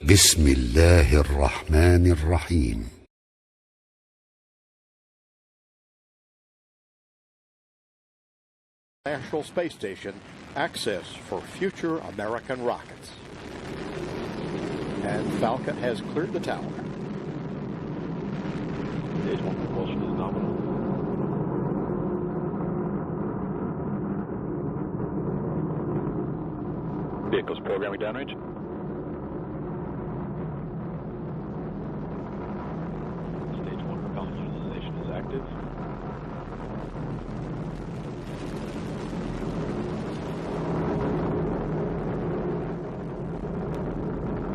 بسم الله الرحمن الرحيم. National Space Station access for future American rockets. And Falcon has cleared the tower. Stage 1 propulsion is nominal. Vehicles programming downrange. Stage 1 propellant utilization is active.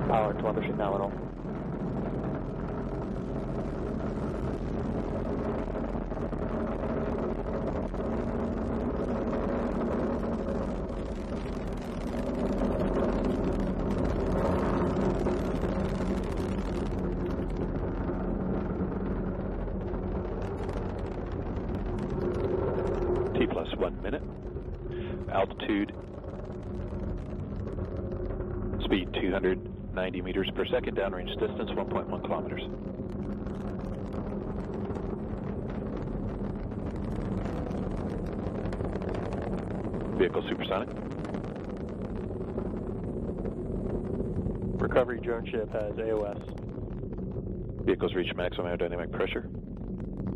Power telemetry nominal. T plus 1 minute. Altitude. Speed 290 meters per second. Downrange distance 1.1 kilometers. Vehicle supersonic. Recovery drone ship has AOS. Vehicles reach maximum aerodynamic pressure.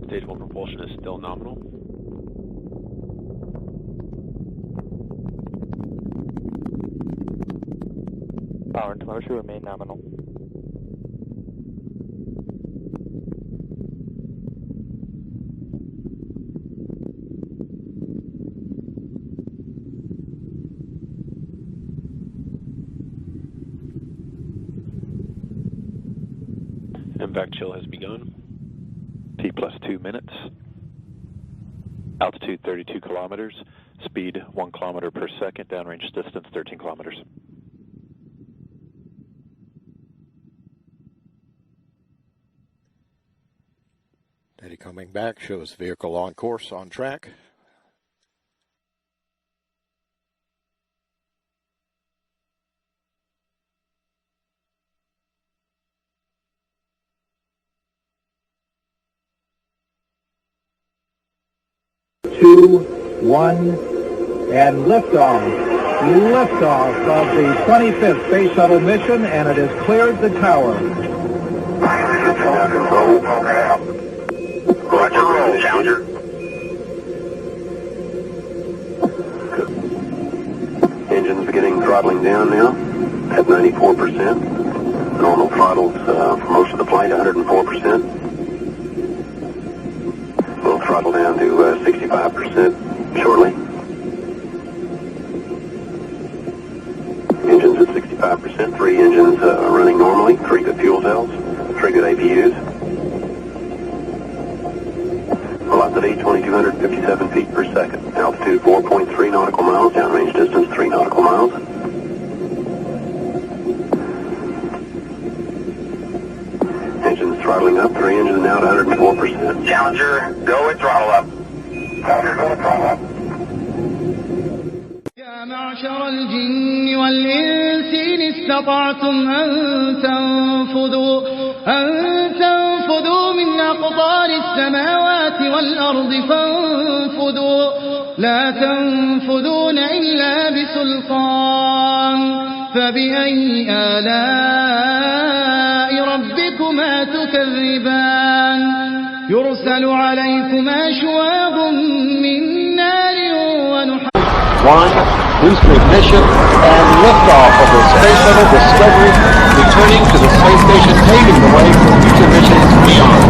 Stage 1 propulsion is still nominal. Power and telemetry remain nominal. Impact chill has begun. T plus 2 minutes. Altitude 32 kilometers. Speed 1 kilometer per second. Downrange distance 13 kilometers. Daddy coming back shows vehicle on course, on track. Two, one, and liftoff. Liftoff of the 25th Space Shuttle mission, and it has cleared the tower. Control program. Roger, roll, Challenger. Engines beginning throttling down now at 94%. Normal throttles for most of the flight, 104%. We'll throttle down to 65% shortly. Engines at 65%. 3 engines running normally. 3 good fuel cells. 3 good APUs. Velocity 2,257 feet per second. Altitude 4.3 nautical miles. Downrange distance 3 nautical miles. Engines throttling up. 3 engines now at 104%. Challenger, go at throttle up. Challenger, go at throttle up. يا معشر الجن والإنس إن استطعتم أن تنفذوا من أقطار السماوات والأرض فانفذوا لا تنفذون إلا بسلطان فبأي آلاء ربكما تكذبان يرسل عليكما شواظ من نار ونحاس. Booster ignition and liftoff of the Space Shuttle Discovery, returning to the space station, paving the way for future missions beyond.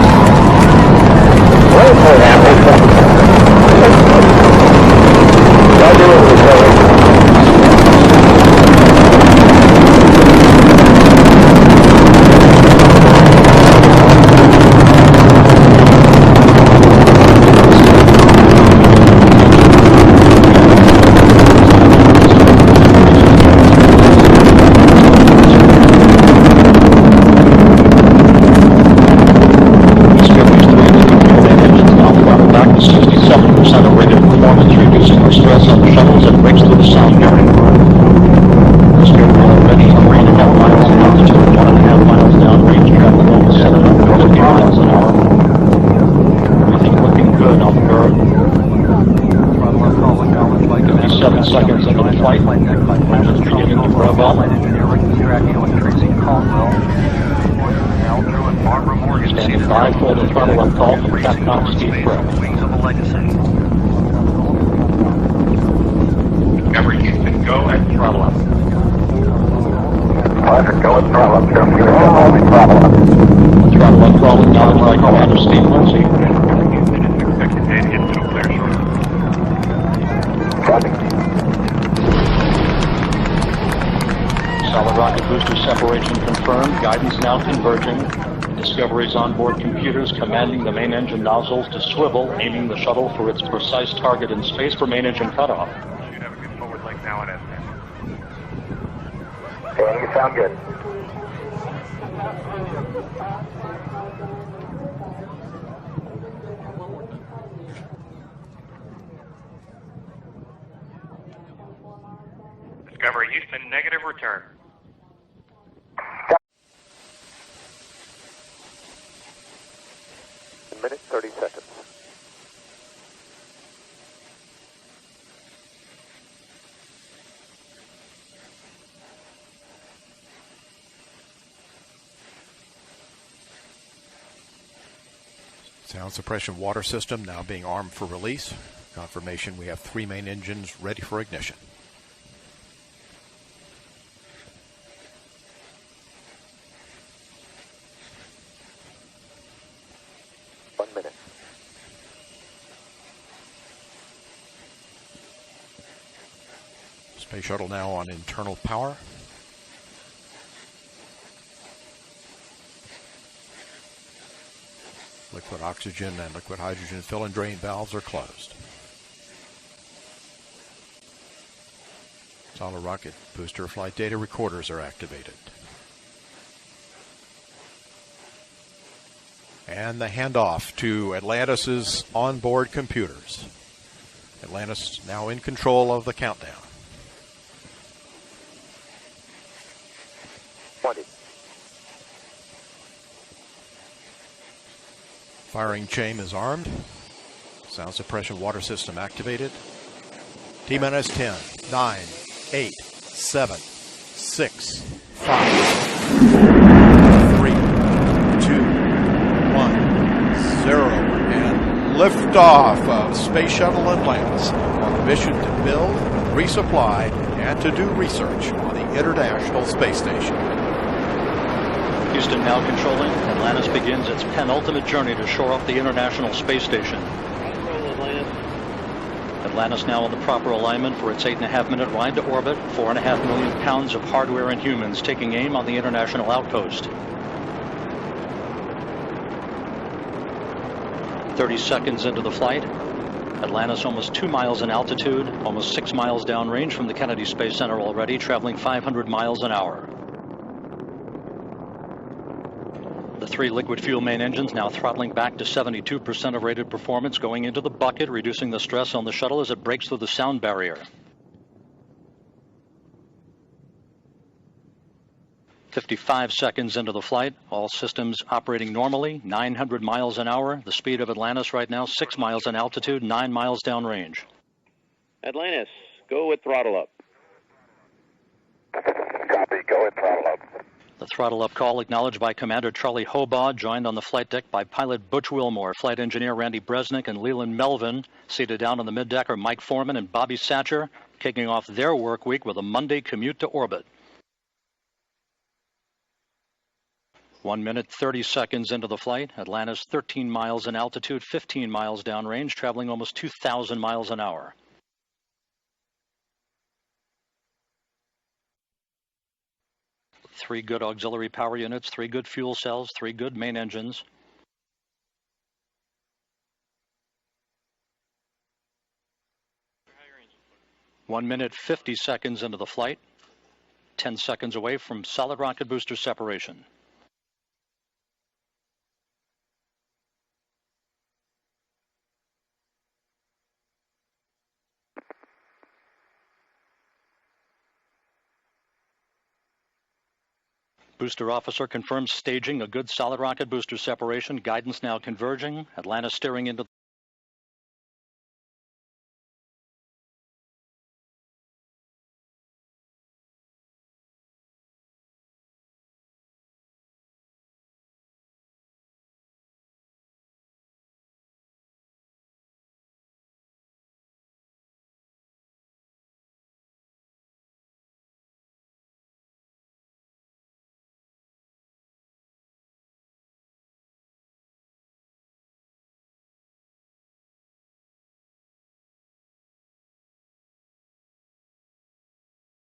throttle up call from Capcom Speed Pro. Discovery Houston, go at throttle up. Roger, go at throttle up. Don't give a holding throttle up. Throttle up call acknowledged by Commander Steve Lindsay. Houston is expected to hit to clear short. Copy. Solid rocket booster separation confirmed. Guidance now converging. Discovery's onboard computers commanding the main engine nozzles to swivel, aiming the shuttle for its precise target in space for main engine cutoff. Should have a good forward leg now at S10. Okay, you sound good. Discovery Houston, negative return. A minute, 30 seconds. Sound suppression water system now being armed for release. Confirmation we have 3 main engines ready for ignition. Space shuttle now on internal power. Liquid oxygen and liquid hydrogen fill and drain valves are closed. Solid rocket booster flight data recorders are activated. And the handoff to Atlantis' onboard computers. Atlantis now in control of the countdown. 20. Firing chain is armed. Sound suppression water system activated. T-minus 10, 9, 8, 7, 6, 5, 3, 2, 1, 0. And liftoff of Space Shuttle Atlantis on a mission to build, resupply, and to do research on the International Space Station. Houston now controlling. Atlantis begins its penultimate journey to shore up the International Space Station. Atlantis now in the proper alignment for its 8.5-minute ride to orbit. 4.5 million pounds of hardware and humans taking aim on the International Outpost. 30 seconds into the flight. Atlantis almost 2 miles in altitude, almost 6 miles downrange from the Kennedy Space Center already, traveling 500 miles an hour. The 3 liquid fuel main engines now throttling back to 72% of rated performance, going into the bucket, reducing the stress on the shuttle as it breaks through the sound barrier. 55 seconds into the flight, all systems operating normally, 900 miles an hour. The speed of Atlantis right now, 6 miles in altitude, 9 miles downrange. Atlantis, go with throttle up. Copy, go at throttle up. The throttle up call acknowledged by Commander Charlie Hobaugh, joined on the flight deck by pilot Butch Wilmore, flight engineer Randy Bresnick, and Leland Melvin. Seated down on the middeck are Mike Foreman and Bobby Satcher, kicking off their work week with a Monday commute to orbit. 1 minute, 30 seconds into the flight. Atlantis 13 miles in altitude, 15 miles downrange, traveling almost 2,000 miles an hour. Three good auxiliary power units, 3 good fuel cells, 3 good main engines. One minute, 50 seconds into the flight. 10 seconds away from solid rocket booster separation. Booster officer confirms staging a good solid rocket booster separation. Guidance now converging. Atlantis steering into